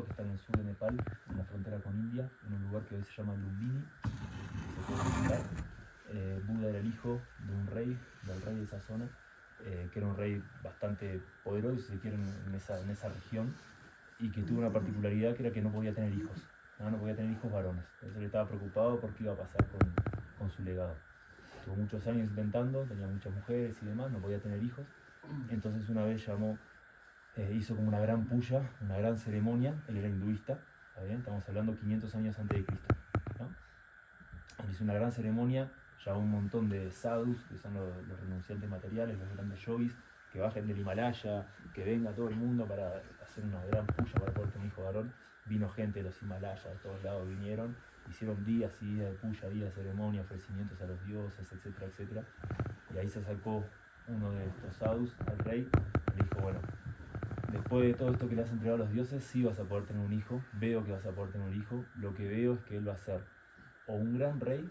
que está en el sur de Nepal, en la frontera con India, en un lugar que hoy se llama Lumbini. Se puede visitar. Buda era el hijo de un rey, del rey de esa zona, que era un rey bastante poderoso, si se quiere, en esa región, y que tuvo una particularidad que era que no podía tener hijos, no podía tener hijos varones. Entonces él estaba preocupado por qué iba a pasar con su legado. Estuvo muchos años intentando, tenía muchas mujeres y demás, no podía tener hijos. Entonces una vez hizo como una gran puya, una gran ceremonia. Él era hinduista, ¿está bien? Estamos hablando 500 años antes de Cristo, ¿no? Él hizo una gran ceremonia, llamó un montón de sadhus, que son los renunciantes materiales, los grandes yogis, que bajen del Himalaya, que venga todo el mundo para hacer una gran puya para poder tener un hijo varón. Vino gente de los Himalayas, de todos lados vinieron, hicieron días y días de puya, días de ceremonia, ofrecimientos a los dioses, etcétera, etcétera. Y ahí se acercó uno de estos sadhus al rey y le dijo, bueno, después de todo esto que le has entregado a los dioses, sí vas a poder tener un hijo, veo que vas a poder tener un hijo, lo que veo es que él va a ser o un gran rey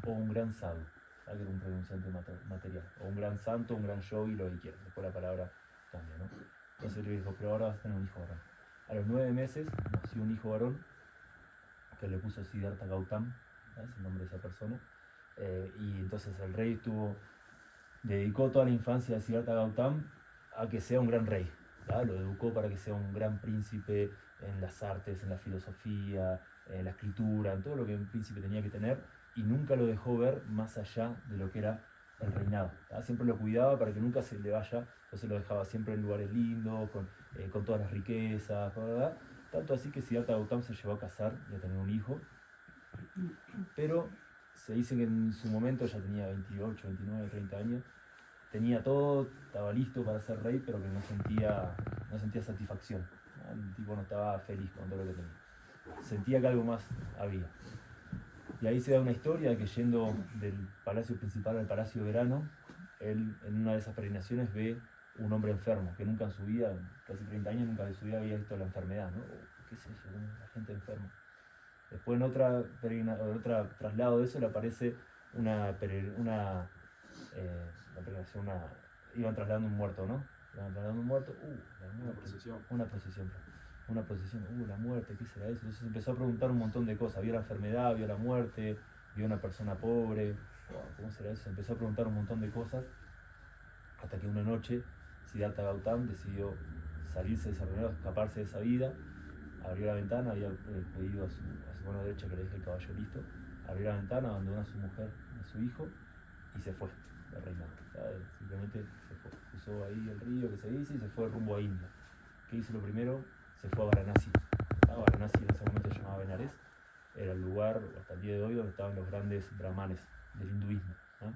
o un gran sadhu, que era un renunciante material, o un gran santo, un gran yogi, lo que quieras, después la palabra cambia, ¿no? Entonces le dijo, pero ahora vas a tener un hijo varón. A los 9 meses nació un hijo varón, que le puso Siddhartha Gautam, es el nombre de esa persona, y entonces el rey dedicó toda la infancia de Siddhartha Gautam a que sea un gran rey, ¿verdad? Lo educó para que sea un gran príncipe en las artes, en la filosofía, en la escritura, en todo lo que un príncipe tenía que tener, y nunca lo dejó ver más allá de lo que era el reinado, ¿verdad? Siempre lo cuidaba para que nunca se le vaya, entonces lo dejaba siempre en lugares lindos, con todas las riquezas, ¿verdad? Tanto así que Siddhartha Gautam se llevó a casar y a tener un hijo, pero se dice que en su momento ya tenía 28, 29, 30 años, tenía todo, estaba listo para ser rey, pero que no sentía satisfacción, ¿no? El tipo no estaba feliz con todo lo que tenía. Sentía que algo más había. Y ahí se da una historia de que yendo del palacio principal al palacio de verano, él en una de esas peregrinaciones ve un hombre enfermo, que nunca en su vida, casi 30 años, nunca en su vida había visto la enfermedad, ¿no? ¿Qué sé yo? La gente enferma. Después en otro traslado de eso le aparece iban trasladando un muerto, ¿no? Iban trasladando un muerto, la muerte, una procesión, la muerte, ¿qué será eso? Entonces empezó a preguntar un montón de cosas, vio la enfermedad, vio la muerte, vio una persona pobre, ¿cómo será eso? Empezó a preguntar un montón de cosas, hasta que una noche Siddhartha Gautam decidió salirse de esa reunión, escaparse de esa vida. Abrió la ventana, había pedido a su mano derecha que le deje el caballo listo. Abrió la ventana, abandonó a su mujer, a su hijo y se fue del reinado. Simplemente se fue. Cruzó ahí el río que se dice y se fue rumbo a India. ¿Qué hizo lo primero? Se fue a Varanasi. Varanasi en ese momento se llamaba Benares. Era el lugar, hasta el día de hoy, donde estaban los grandes brahmanes del hinduismo, ¿no?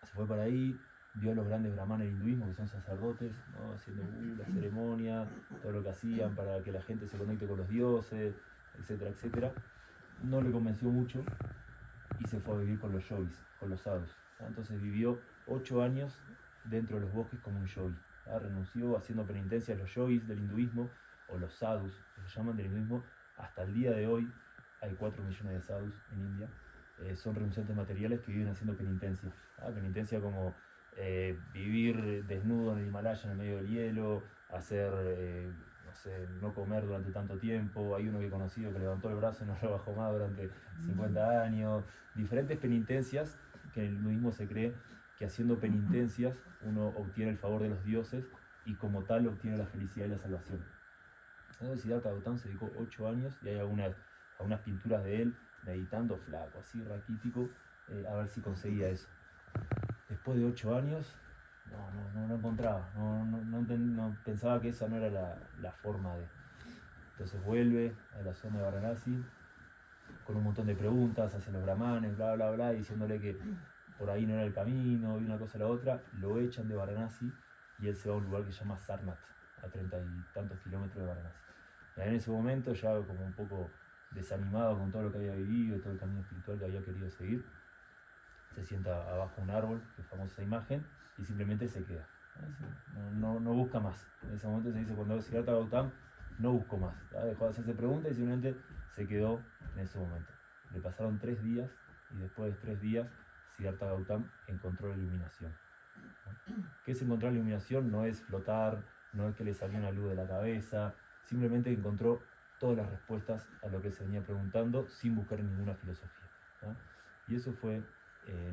Se fue para ahí, vio a los grandes brahmanes del hinduismo, que son sacerdotes, ¿no? Haciendo la ceremonia, todo lo que hacían para que la gente se conecte con los dioses, etcétera, etcétera. No le convenció mucho y se fue a vivir con los yogis, con los sadhus, ¿no? Entonces vivió 8 años dentro de los bosques como un yogi, ¿no? Renunció haciendo penitencia a los yogis del hinduismo, o los sadhus, que se llaman del hinduismo. Hasta el día de hoy hay 4 millones de sadhus en India. Son renunciantes materiales que viven haciendo penitencia. Penitencia como vivir desnudo en el Himalaya en el medio del hielo, hacer, no sé, no comer durante tanto tiempo. Hay uno que he conocido que levantó el brazo y no lo bajó más durante 50 años. Diferentes penitencias que en el hinduismo se cree que haciendo penitencias uno obtiene el favor de los dioses y como tal obtiene la felicidad y la salvación. Entonces Siddhartha Gautama se dedicó 8 años y hay algunas pinturas de él meditando, flaco, así raquítico, a ver si conseguía eso. Después de 8 años, no encontraba, no pensaba que esa no era la forma de. Entonces vuelve a la zona de Varanasi con un montón de preguntas hacia los brahmanes, bla, bla, bla, diciéndole que por ahí no era el camino, y una cosa a la otra. Lo echan de Varanasi y él se va a un lugar que se llama Sarnath, a 30 y tantos kilómetros de Varanasi. Y en ese momento, ya como un poco desanimado con todo lo que había vivido, todo el camino espiritual que había querido seguir, se sienta abajo de un árbol, que es famosa esa imagen, y simplemente se queda. No busca más. En ese momento se dice, cuando Siddhartha Gautam, no buscó más. Dejó de hacerse preguntas y simplemente se quedó en ese momento. Le pasaron 3 días y después de 3 días Siddhartha Gautam encontró la iluminación. ¿Qué es encontrar la iluminación? No es flotar, no es que le salió una luz de la cabeza, simplemente encontró todas las respuestas a lo que se venía preguntando sin buscar ninguna filosofía, ¿no? Y eso fue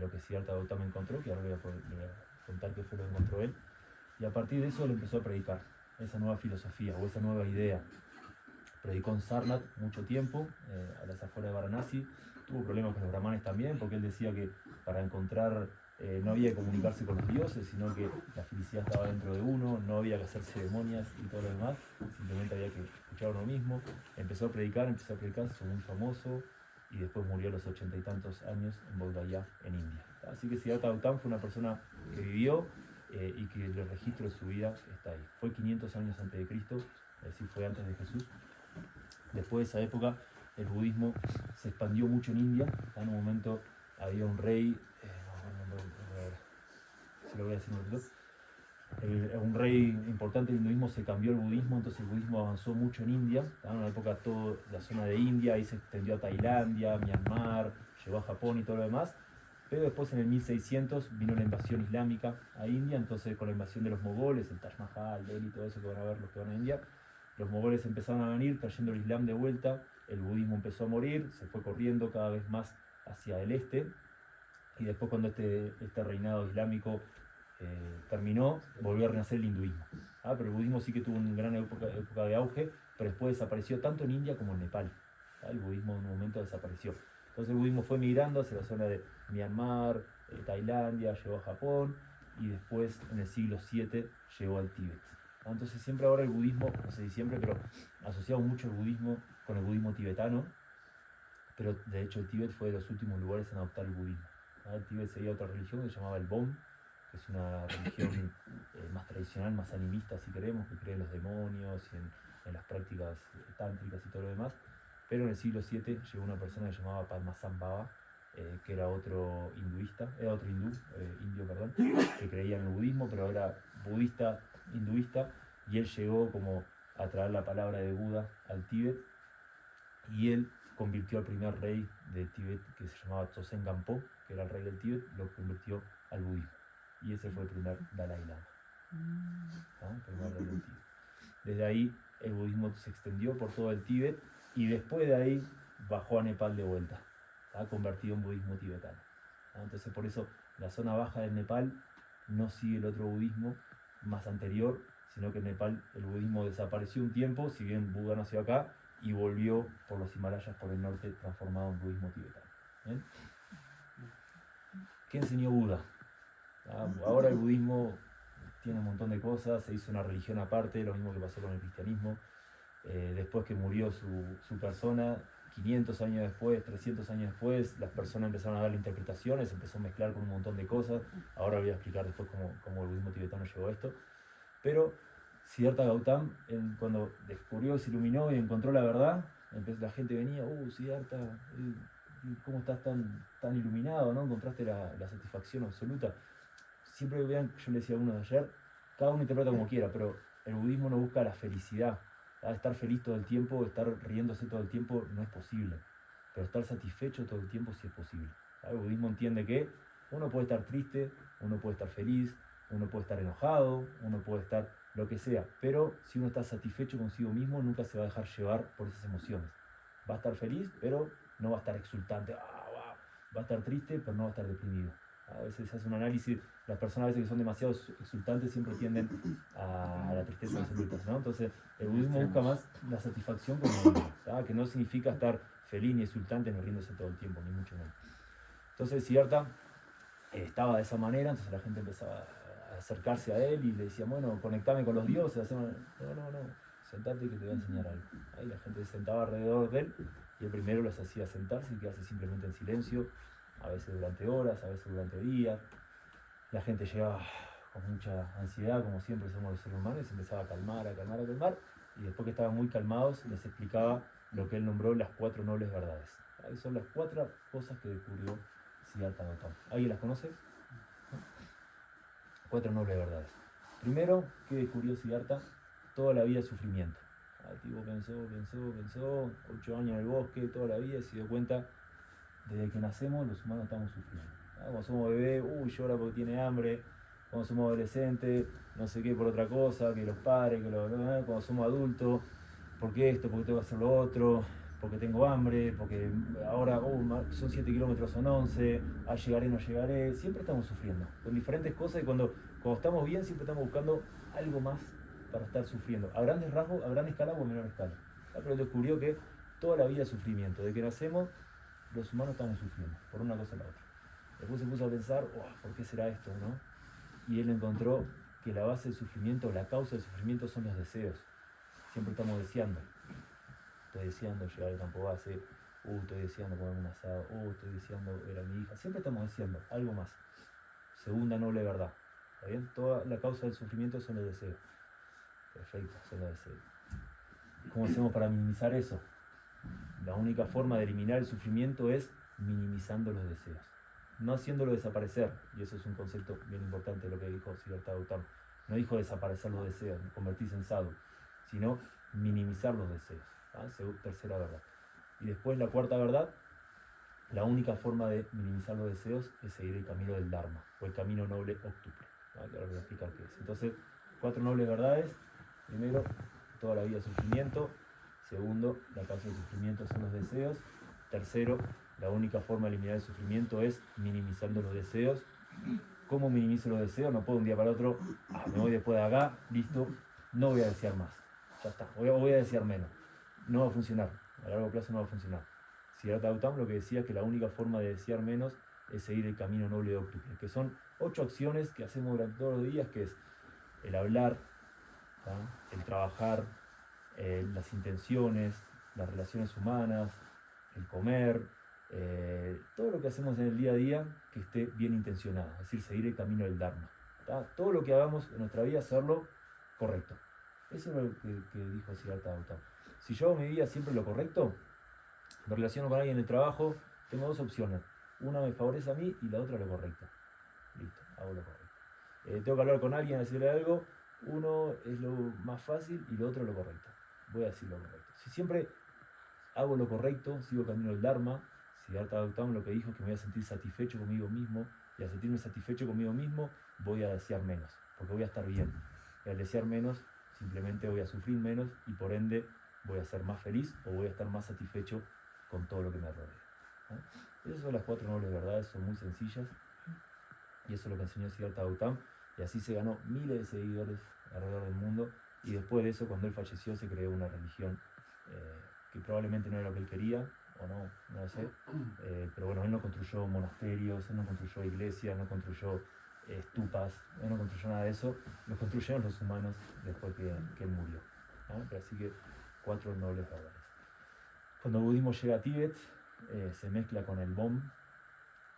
lo que Siddhartha Gautama encontró, que ahora le voy a contar qué fue lo que encontró él. Y a partir de eso él empezó a predicar esa nueva filosofía o esa nueva idea. Predicó en Sarnath mucho tiempo, a las afueras de Varanasi. Tuvo problemas con los brahmanes también, porque él decía que para encontrar, no había que comunicarse con los dioses, sino que la felicidad estaba dentro de uno, no había que hacer ceremonias y todo lo demás, simplemente había que escuchar a uno mismo. Empezó a predicar, se hizo muy famoso, y después murió a los 80 y tantos años en Bodh Gaya, en India. Así que Siddhartha Gautama fue una persona que vivió y que el registro de su vida está ahí. Fue 500 años antes de Cristo, es decir, fue antes de Jesús. Después de esa época, el budismo se expandió mucho en India. En un momento había un rey, se lo voy a decir un poquito. Un rey importante del hinduismo se cambió al budismo, entonces el budismo avanzó mucho en India. En una época toda la zona de India, ahí se extendió a Tailandia, Myanmar, llegó a Japón y todo lo demás. Pero después en el 1600 vino la invasión islámica a India, entonces con la invasión de los mogoles, el Taj Mahal, Delhi, todo eso que van a ver los que van a India, los mogoles empezaron a venir trayendo el Islam de vuelta, el budismo empezó a morir, se fue corriendo cada vez más hacia el este, y después cuando este reinado islámico terminó, volvió a renacer el hinduismo. Pero el budismo sí que tuvo una gran época de auge, pero después desapareció tanto en India como en Nepal. El budismo en un momento desapareció. Entonces el budismo fue migrando hacia la zona de Myanmar, Tailandia, llegó a Japón, y después en el siglo VII llegó al Tíbet. Entonces siempre ahora el budismo, no sé si siempre, pero asociamos mucho el budismo con el budismo tibetano, pero de hecho el Tíbet fue de los últimos lugares en adoptar el budismo. El Tíbet seguía otra religión que se llamaba el Bon, que es una religión más tradicional, más animista si queremos, que cree en los demonios y en las prácticas tántricas y todo lo demás. Pero en el siglo VII llegó una persona que se llamaba Padmasambhava, que era otro indio, que creía en el budismo, pero era budista, hinduista, y él llegó como a traer la palabra de Buda al Tíbet, y él convirtió al primer rey de Tíbet, que se llamaba Tsosen Gampo, que era el rey del Tíbet, lo convirtió al budismo, y ese fue el primer Dalai Lama, el primer rey del Tíbet. Desde ahí el budismo se extendió por todo el Tíbet, y después de ahí bajó a Nepal de vuelta, convertido en budismo tibetano. Entonces por eso la zona baja del Nepal no sigue el otro budismo más anterior, sino que en Nepal el budismo desapareció un tiempo, si bien Buda nació acá, y volvió por los Himalayas por el norte transformado en budismo tibetano. ¿Bien? ¿Qué enseñó Buda? Ahora el budismo tiene un montón de cosas, se hizo una religión aparte, lo mismo que pasó con el cristianismo. Después que murió su persona, 500 años después, 300 años después, las personas empezaron a darle interpretaciones, empezó a mezclar con un montón de cosas. Ahora voy a explicar después cómo el budismo tibetano llegó a esto. Pero Siddhartha Gautama, cuando descubrió, se iluminó y encontró la verdad, la gente venía, Siddhartha, ¿cómo estás tan iluminado? ¿No? Encontraste la satisfacción absoluta. Siempre vean, yo le decía a uno de ayer, cada uno interpreta como quiera, pero el budismo no busca la felicidad. Estar feliz todo el tiempo, estar riéndose todo el tiempo no es posible, pero estar satisfecho todo el tiempo sí es posible. El budismo entiende que uno puede estar triste, uno puede estar feliz, uno puede estar enojado, uno puede estar lo que sea, pero si uno está satisfecho consigo mismo, nunca se va a dejar llevar por esas emociones. Va a estar feliz, pero no va a estar exultante, va a estar triste, pero no va a estar deprimido. A veces se hace un análisis, las personas a veces que son demasiado exultantes siempre tienden a la tristeza absoluta, ¿no? Entonces el budismo busca más la satisfacción como vida, que no significa estar feliz ni exultante ni riéndose todo el tiempo, ni mucho menos. Entonces Siddhartha estaba de esa manera, entonces la gente empezaba a acercarse a él y le decía, bueno, conectame con los dioses. No, sentate que te voy a enseñar algo. Ahí la gente se sentaba alrededor de él y el primero los hacía sentarse y quedarse simplemente en silencio, a veces durante horas, a veces durante días. La gente llegaba con mucha ansiedad, como siempre somos los seres humanos, y se empezaba a calmar, y después que estaban muy calmados les explicaba lo que él nombró las 4 nobles verdades. Ahí son las 4 cosas que descubrió Siddhartha Gautama. ¿Alguien las conoce? ¿No? 4 nobles verdades. Primero, ¿qué descubrió Siddhartha? Toda la vida es sufrimiento. El tipo pensó, 8 años en el bosque, toda la vida, y se dio cuenta, desde que nacemos los humanos estamos sufriendo. Cuando somos bebés, llora porque tiene hambre. Cuando somos adolescentes, no sé qué por otra cosa, que los padres, cuando somos adultos, ¿por qué esto? ¿Por qué tengo que hacer lo otro? Porque tengo hambre, porque ahora son 7 kilómetros, son 11, llegaré, no llegaré. Siempre estamos sufriendo con diferentes cosas y cuando estamos bien siempre estamos buscando algo más para estar sufriendo. A grandes rasgos, a gran escala o a menor escala. Pero él descubrió que toda la vida es sufrimiento. Desde que nacemos, los humanos estamos sufriendo, por una cosa o la otra. Después se puso a pensar, ¿por qué será esto? ¿No? Y él encontró que la base del sufrimiento, la causa del sufrimiento son los deseos. Siempre estamos deseando. Estoy deseando llegar al campo base, estoy deseando comer un asado, estoy deseando ver a mi hija. Siempre estamos deseando algo más. Segunda noble verdad. ¿Está bien? Toda la causa del sufrimiento son los deseos. Perfecto, son los deseos. ¿Cómo hacemos para minimizar eso? La única forma de eliminar el sufrimiento es minimizando los deseos. No haciéndolo desaparecer. Y eso es un concepto bien importante de lo que dijo Siddhartha Gautama. No dijo desaparecer los deseos, convertirse en sadhu, sino minimizar los deseos. Tercera verdad. Y después la cuarta verdad, la única forma de minimizar los deseos es seguir el camino del Dharma, o el camino noble óctuple. Ahora voy a explicar qué es. Entonces, 4 nobles verdades. Primero, toda la vida es sufrimiento. Segundo, la causa del sufrimiento son los deseos. Tercero, la única forma de eliminar el sufrimiento es minimizando los deseos. ¿Cómo minimizo los deseos? No puedo un día para otro, me voy después de acá, listo, no voy a desear más. Ya está, voy a desear menos. No va a funcionar, a largo plazo no va a funcionar. Siddhartha Gautama lo que decía es que la única forma de desear menos es seguir el camino noble de óctuple, que son 8 acciones que hacemos durante todos los días, que es el hablar, el trabajar, las intenciones, las relaciones humanas, el comer, todo lo que hacemos en el día a día que esté bien intencionado, es decir, seguir el camino del Dharma. Todo lo que hagamos en nuestra vida, hacerlo correcto. Eso es lo que dijo Siddhartha Gautama. Si yo hago mi vida siempre lo correcto, me relaciono con alguien en el trabajo, tengo 2 opciones. Una me favorece a mí y la otra lo correcto. Listo, hago lo correcto. Tengo que hablar con alguien, decirle algo, uno es lo más fácil y lo otro lo correcto. Voy a decir lo correcto. Si siempre hago lo correcto, sigo el camino del Dharma, Siddhartha Gautama lo que dijo es que me voy a sentir satisfecho conmigo mismo, y al sentirme satisfecho conmigo mismo voy a desear menos, porque voy a estar bien. Y al desear menos, simplemente voy a sufrir menos y por ende voy a ser más feliz o voy a estar más satisfecho con todo lo que me rodea. Esas son las 4 nobles verdades, son muy sencillas y eso es lo que enseñó Siddhartha Gautama, y así se ganó miles de seguidores alrededor del mundo, y después de eso, cuando él falleció, se creó una religión que probablemente no era lo que él quería, o no lo sé, pero bueno, él no construyó monasterios, él no construyó iglesias, no construyó estupas, él no construyó nada de eso, lo construyeron los humanos después que él murió. Pero así que 4 nobles verdades. Cuando el budismo llega a Tíbet, se mezcla con el Bom.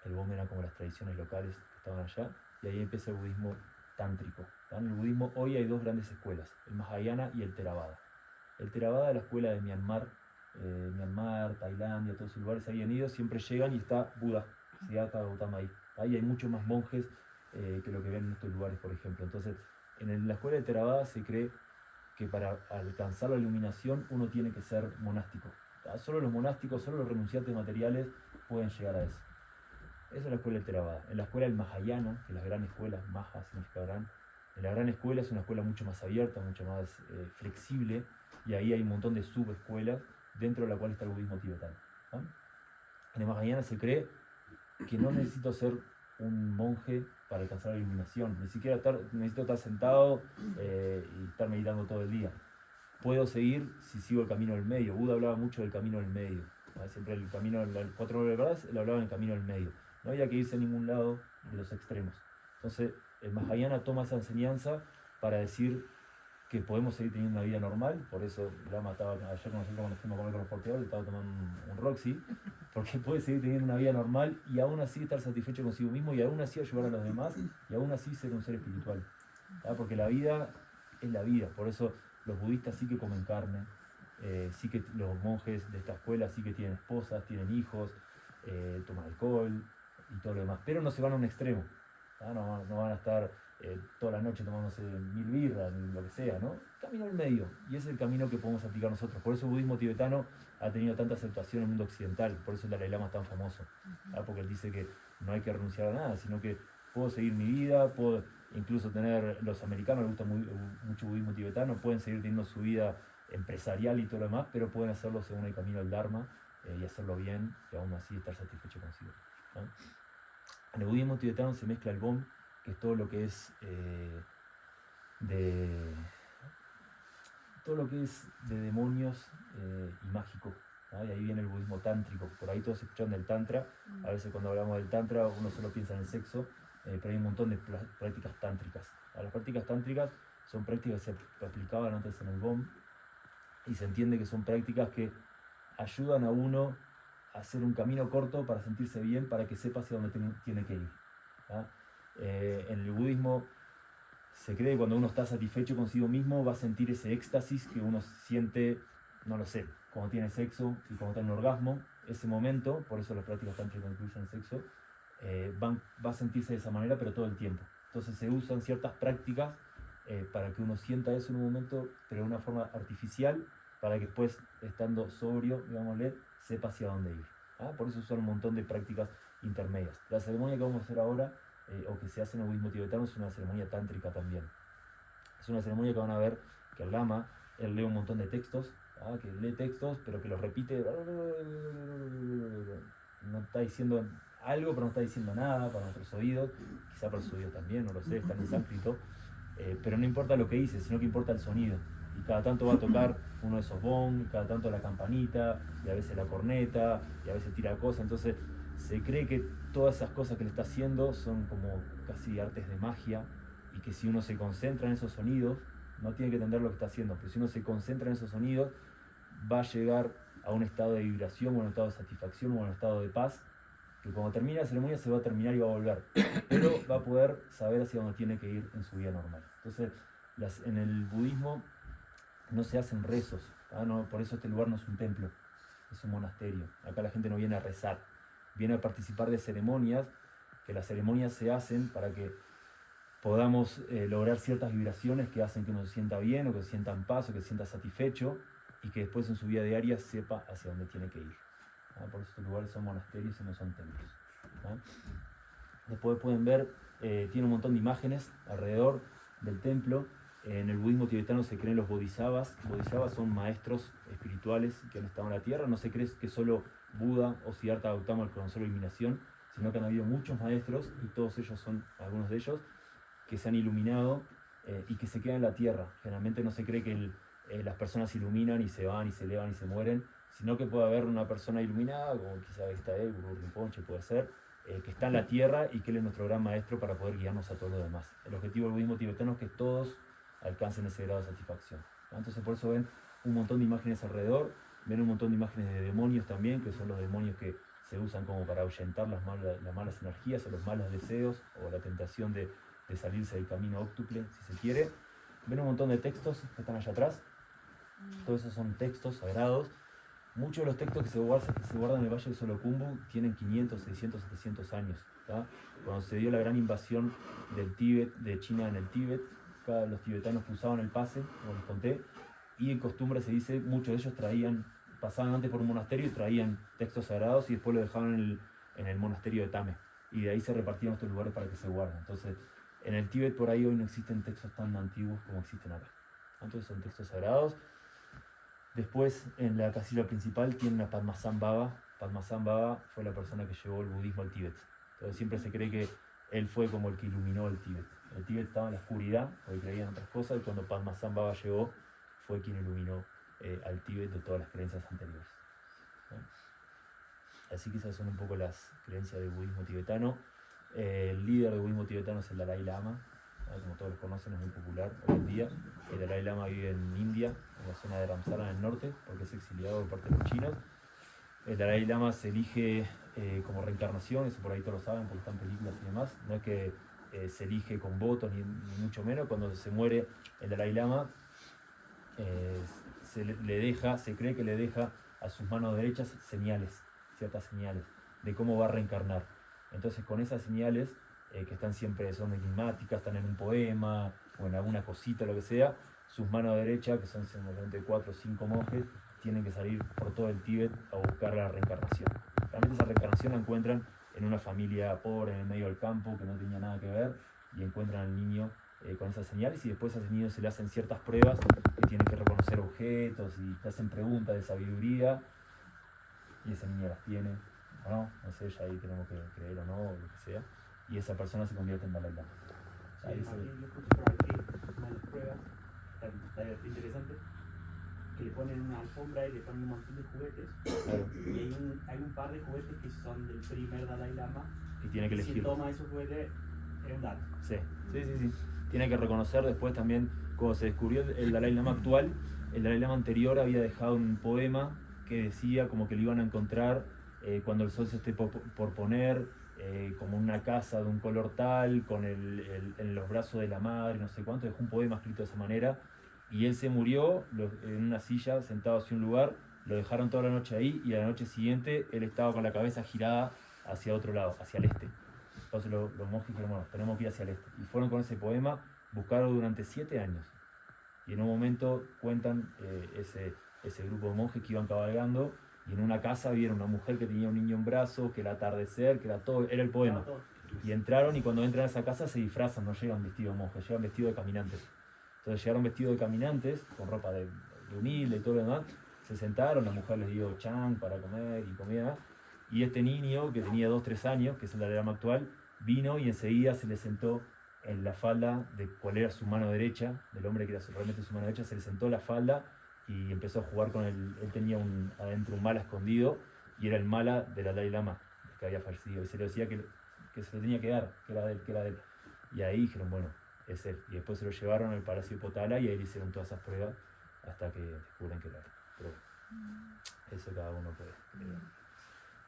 El Bom era como las tradiciones locales que estaban allá, y ahí empieza el budismo tántrico. En el budismo hoy hay 2 grandes escuelas, el Mahayana y el Theravada. El Theravada es la escuela de Myanmar, Tailandia, todos esos lugares ahí han ido, siempre llegan y está Buda, Siddhartha Gautama ahí. Ahí hay muchos más monjes que lo que ven en estos lugares, por ejemplo. Entonces, en la escuela de Theravada se cree que para alcanzar la iluminación uno tiene que ser monástico. Solo los monásticos, solo los renunciantes materiales pueden llegar a eso. Esa es la escuela del Theravada. En la escuela del Mahayana, que es la gran escuela, Maha significa gran, en la gran escuela es una escuela mucho más abierta, mucho más flexible, y ahí hay un montón de subescuelas dentro de la cual está el budismo tibetano. En el Mahayana se cree que no necesito ser un monje para alcanzar la iluminación, ni siquiera necesito estar sentado y estar meditando todo el día. Puedo seguir si sigo el camino del medio. Buda hablaba mucho del camino del medio. Siempre el camino, las 4 nobles verdades, él hablaba del camino del medio. No había que irse a ningún lado de los extremos. Entonces, el Mahayana toma esa enseñanza para decir que podemos seguir teniendo una vida normal. Por eso Lama estaba ayer con nosotros cuando fuimos a comer con los porteadores, estaba tomando un Roxy, porque puede seguir teniendo una vida normal y aún así estar satisfecho consigo mismo, y aún así ayudar a los demás, y aún así ser un ser espiritual. Porque la vida es la vida. Por eso los budistas sí que comen carne, sí que los monjes de esta escuela sí que tienen esposas, tienen hijos, toman alcohol y todo lo demás, pero no se van a un extremo. No van a estar toda la noche tomándose 1000 birras, ni lo que sea, ¿no? Camino al medio, y ese es el camino que podemos aplicar nosotros. Por eso el budismo tibetano ha tenido tanta aceptación en el mundo occidental, por eso el Dalai Lama es tan famoso, porque él dice que no hay que renunciar a nada, sino que puedo seguir mi vida, puedo incluso tener, los americanos les gusta mucho budismo tibetano, pueden seguir teniendo su vida empresarial y todo lo demás, pero pueden hacerlo según el camino del Dharma y hacerlo bien y aún así estar satisfecho consigo, ¿no? En el budismo tibetano se mezcla el Bon, que es todo lo que es de demonios y mágico, ¿no? Y ahí viene el budismo tántrico. Por ahí todos escuchan del tantra. A veces cuando hablamos del tantra uno solo piensa en el sexo, pero hay un montón de prácticas tántricas. Las prácticas tántricas son prácticas que se aplicaban antes en el Bon y se entiende que son prácticas que ayudan a uno a hacer un camino corto para sentirse bien, para que sepa hacia dónde tiene que ir, ¿no? En el budismo se cree que cuando uno está satisfecho consigo mismo va a sentir ese éxtasis que uno siente, no lo sé, cuando tiene sexo y cuando tiene un orgasmo. Ese momento, por eso las prácticas tántricas incluyen sexo, va a sentirse de esa manera, pero todo el tiempo. Entonces se usan ciertas prácticas para que uno sienta eso en un momento, pero de una forma artificial, para que después, estando sobrio, digámosle, sepa hacia dónde ir. Por eso usan un montón de prácticas intermedias. La ceremonia que vamos a hacer ahora, o que se hace en el budismo tibetano, es una ceremonia tántrica también. Es una ceremonia que van a ver que el lama, él lee un montón de textos, que lee textos, pero que los repite, no está diciendo algo, pero no está diciendo nada para nuestros oídos, quizá para sus oídos también, no lo sé, está en sánscrito, pero no importa lo que dice, sino que importa el sonido. Y cada tanto va a tocar uno de esos bong, cada tanto la campanita, y a veces la corneta, y a veces tira cosas. Entonces se cree que todas esas cosas que le está haciendo son como casi artes de magia, y que si uno se concentra en esos sonidos, no tiene que entender lo que está haciendo, pero si uno se concentra en esos sonidos, va a llegar a un estado de vibración, o un estado de satisfacción, o un estado de paz, que cuando termine la ceremonia se va a terminar y va a volver, pero va a poder saber hacia dónde tiene que ir en su vida normal. Entonces, en el budismo no se hacen rezos, no, por eso este lugar no es un templo, es un monasterio. Acá la gente no viene a rezar, viene a participar de ceremonias, que las ceremonias se hacen para que podamos lograr ciertas vibraciones que hacen que uno se sienta bien, o que se sienta en paz, o que se sienta satisfecho, y que después en su vida diaria sepa hacia dónde tiene que ir. Por eso estos lugares son monasterios y no son templos. Después pueden ver, tiene un montón de imágenes alrededor del templo. En el budismo tibetano se creen los bodhisattvas. Bodhisattvas son maestros espirituales que han estado en la tierra. No se cree que solo Buda o Siddhartha Gautama alcanzó la iluminación, sino que han habido muchos maestros, y todos ellos son algunos de ellos, que se han iluminado y que se quedan en la tierra. Generalmente no se cree que las personas se iluminan y se van y se elevan y se mueren, sino que puede haber una persona iluminada, como quizá esta Guru Rinpoche puede ser, que está en la tierra y que él es nuestro gran maestro para poder guiarnos a todo lo demás. El objetivo del budismo tibetano es que todos alcancen ese grado de satisfacción. Entonces por eso ven un montón de imágenes alrededor, ven un montón de imágenes de demonios también, que son los demonios que se usan como para ahuyentar las malas energías o los malos deseos, o la tentación de salirse del camino óctuple, si se quiere. Ven un montón de textos que están allá atrás. Todos esos son textos sagrados. Muchos de los textos que se guardan en el Valle de Solokhumbu tienen 500, 600, 700 años. Cuando se dio la gran invasión del Tíbet, de China en el Tíbet, los tibetanos cruzaban el pase, como les conté, y en costumbre se dice, muchos de ellos pasaban antes por un monasterio y traían textos sagrados, y después lo dejaban en el monasterio de Tame. Y de ahí se repartían estos lugares para que se guarden. Entonces, en el Tíbet por ahí hoy no existen textos tan antiguos como existen acá. Entonces son textos sagrados. Después, en la casilla principal tienen a Padmasambhava. Padmasambhava fue la persona que llevó el budismo al Tíbet. Entonces siempre se cree que él fue como el que iluminó el Tíbet. El Tíbet estaba en la oscuridad, porque creían otras cosas, y cuando Padmasambhava llegó, fue quien iluminó al Tíbet de todas las creencias anteriores. Así que esas son un poco las creencias del budismo tibetano. El líder del budismo tibetano es el Dalai Lama. Como todos los conocen, es muy popular hoy en día. El Dalai Lama vive en India, en la zona de Ramsara, en el norte, porque es exiliado por parte de los chinos. El Dalai Lama se elige como reencarnación, eso por ahí todos lo saben porque están películas y demás. No es que se elige con votos, ni mucho menos. Cuando se muere el Dalai Lama, se cree que le deja a sus manos derechas ciertas señales de cómo va a reencarnar. Entonces con esas señales, que están siempre, son enigmáticas, están en un poema o en alguna cosita, lo que sea, sus manos derechas, que son simplemente 4 o 5 monjes, tienen que salir por todo el Tíbet a buscar la reencarnación. Realmente esa reencarnación la encuentran en una familia pobre en el medio del campo que no tenía nada que ver, y encuentran al niño con esas señales, y después a ese niño se le hacen ciertas pruebas que tiene que reconocer objetos y te hacen preguntas de sabiduría, y ese niño las tiene, o no sé, ya ahí tenemos que creer o no, o lo que sea, y esa persona se convierte en Dalai Lama. Sí, yo escuché por ahí que una de las pruebas, está interesante, que le ponen una alfombra y le ponen un montón de juguetes, claro. Y hay un par de juguetes que son del primer Dalai Lama, Y tiene que elegir. Si toma esos juguetes, es un dato. Sí. Tiene que reconocer después también, cuando se descubrió el Dalai Lama actual, el Dalai Lama anterior había dejado un poema que decía como que lo iban a encontrar cuando el sol se esté por poner, como una casa de un color tal, con en los brazos de la madre, no sé cuánto, dejó un poema escrito de esa manera, y él se murió en una silla, sentado hacia un lugar, lo dejaron toda la noche ahí, y a la noche siguiente él estaba con la cabeza girada hacia otro lado, hacia el este. Entonces los monjes dijeron, bueno, tenemos que ir hacia el este. Y fueron con ese poema, buscaron durante 7 años. Y en un momento cuentan ese grupo de monjes que iban cabalgando, y en una casa vieron una mujer que tenía un niño en brazos, que era atardecer, que era todo, era el poema. Y entraron, y cuando entran a esa casa se disfrazan, no llegan vestidos de monjes, llegan vestidos de caminantes. Entonces llegaron vestidos de caminantes, con ropa de humilde y todo lo demás, se sentaron, la mujer les dio chan para comer y comida, y este niño, que tenía 2-3 años, que es el Dalai Lama actual, vino y enseguida se le sentó en la falda de cuál era su mano derecha, del hombre que era realmente su mano derecha, se le sentó la falda y empezó a jugar con él tenía adentro un mala escondido, y era el mala del Dalai Lama, que había fallecido, y se le decía que se lo tenía que dar, que era de él. Y ahí dijeron, bueno, es él. Y después se lo llevaron al Palacio de Potala, y ahí le hicieron todas esas pruebas hasta que descubren que era él. Pero eso cada uno puede creer.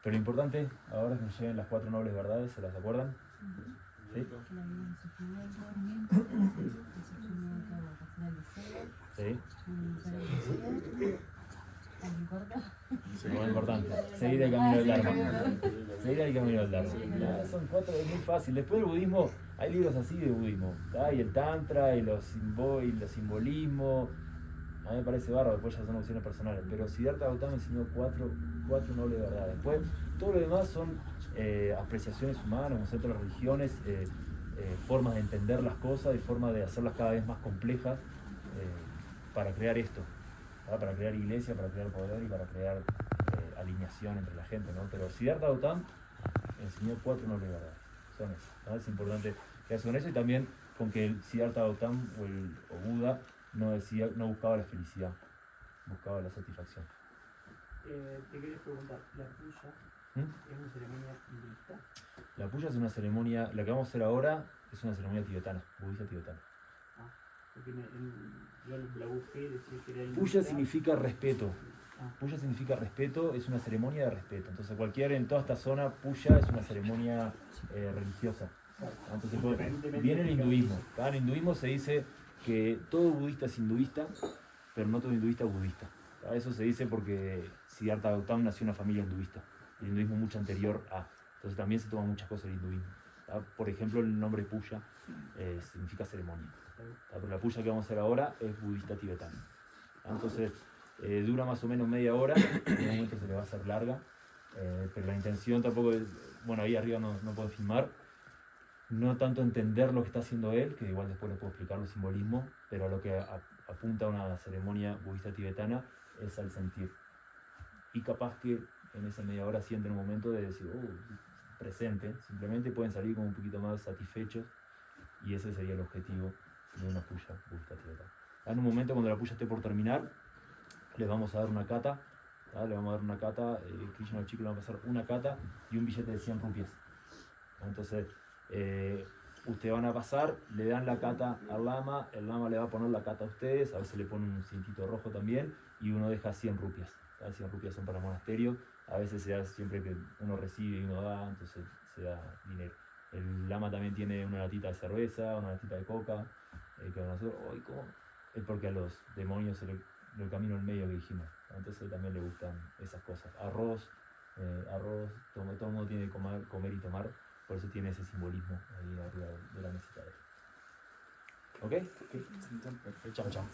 Pero lo importante, ahora que nos lleguen las 4 nobles verdades, ¿se las acuerdan? ¿Sí? Sí. Lo importante, seguir el camino del Dharma. Seguir el camino del Dharma. Son 4, es muy fácil. Después del budismo, hay libros así de budismo. Y el tantra, y los simbolismos. A mí me parece bárbaro, después ya son opciones personales. Pero Siddhartha Gautama enseñó 4 nobles verdades. Después, todo lo demás son apreciaciones humanas, conceptos de las religiones, formas de entender las cosas y formas de hacerlas cada vez más complejas para crear esto. Para crear iglesia, para crear poder y para crear alineación entre la gente, ¿no? Pero Siddhartha Gautama enseñó 4 nobles verdades. Son esas, ¿no? Es importante quedarse con eso, y también con que el Siddhartha Gautama o Buda no buscaba la felicidad, buscaba la satisfacción. Te quería preguntar, ¿la puya es una ceremonia hinduista? La puya es una ceremonia, la que vamos a hacer ahora es una ceremonia tibetana, budista tibetana. Porque yo la busqué y decía que era hinduista. Puya significa respeto. Puya significa respeto, es una ceremonia de respeto. Entonces en toda esta zona, puya es una ceremonia religiosa. Entonces viene el hinduismo. En el hinduismo se dice que todo budista es hinduista, pero no todo hinduista es budista. Eso se dice porque Siddhartha Gautama nació en una familia hinduista. El hinduismo mucho anterior a. Entonces también se toman muchas cosas del hinduismo. Por ejemplo, el nombre puya significa ceremonia. Pero la puya que vamos a hacer ahora es budista tibetana. Entonces dura más o menos media hora, en un momento se le va a hacer larga, pero la intención tampoco es, bueno, ahí arriba no puedo filmar, no tanto entender lo que está haciendo él, que igual después les puedo explicar los simbolismos, pero a lo que apunta una ceremonia budista tibetana es al sentir. Y capaz que en esa media hora sienten un momento de decir, presente, simplemente pueden salir como un poquito más satisfechos, y ese sería el objetivo de una puya budista tibetana. En un momento, cuando la puya esté por terminar, les vamos a dar una kata, le vamos a dar una kata, Krishna al chico le va a pasar una kata y un billete de 100 rupias. Entonces, ustedes van a pasar, le dan la kata al lama, el lama le va a poner la kata a ustedes, a veces le ponen un cintito rojo también, y uno deja 100 rupias. 100 rupias son para el monasterio, a veces se da siempre que uno recibe y uno da, entonces se da dinero. El lama también tiene una latita de cerveza, una latita de coca, que nosotros, ¿cómo? Es porque a los demonios se lo camino en medio que dijimos, entonces también le gustan esas cosas. Arroz, todo el mundo tiene que comer y tomar, por eso tiene ese simbolismo ahí arriba de la mesita de él. ¿Ok? Perfecto. Chao.